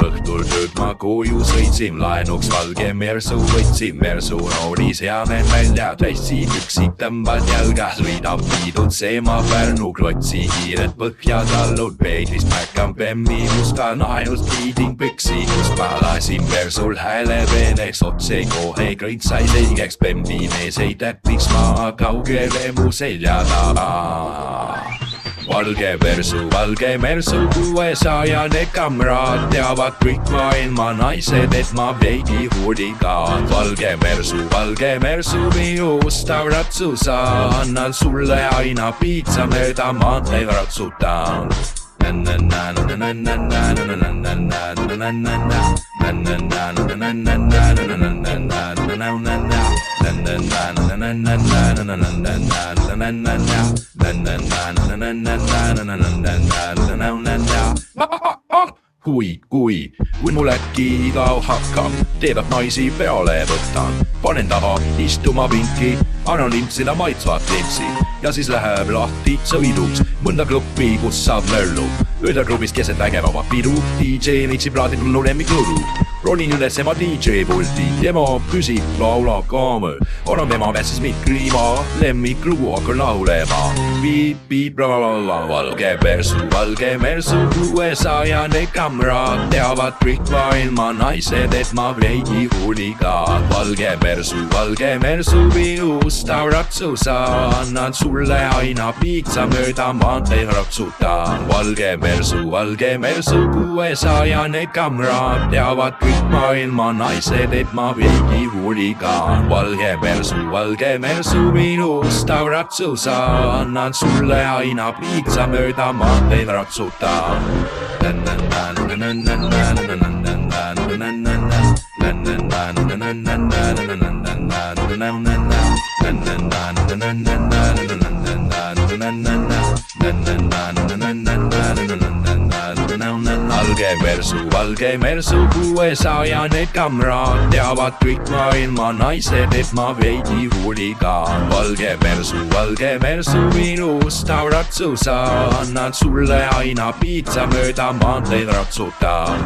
Õhtul tööd ma koju sõitsin, laenuks valge mersu võtsin, mersu nooris ja me välja täitsin üksik tõmbad jalga, sõidab viidud seema Pärnu klotsi, kiired põhja tallud, peeglist märkan bemmi musta naelust liiding püksi, kus ma lasin mersul hääle peeneks, otse kohe kõik sai selgeks, bemmi mees ei täppiks ma kaugele mu selja taga. Valge mersu 600 kamraad teavad kõik maailma naised, et ma veidi huligaan. Valge mersu minu ustav ratsusa, annan sulle aina piitsa mööda maanteid ratsutan. Kui mul äkki igav hakkab, teevad naisi peale võtan, panen taha istuma pinki, annan limpsida maitsvat limpsi ja siis läheb lahti sõiduks mõnda klubbi, kus saab möllu. Ühel klubist keset vägevama pidu, DJ mitsib plaadil minu lemmikludu. Ronin üles ema DJ pulti, tema küsib, laulab kaamö. Annan tema käest siis mikri ma lemmiklugu hakkan laulema. Piip, blablabla, valge mersu 600 kamraad teavad kõik maailma naised, et ma veidi huligaan. Valge mersu minu ustav ratsusa, annan sulle aina piitsa mööda maanteid ratsutan. Valge mersu 600 kamraad teavad kõik maailma naised, et ma veidi huligaan. Valge mersu minu ustav ratsusa, annan sulle aina piitsa mööda maanteid ratsutan. Valge mersu 600 kamraad teavad kõik maailma naised, et ma veidi huligaan. Valge mersu minu ustav ratsusa, annan sulle aina piitsa mööda maanteid ratsutan.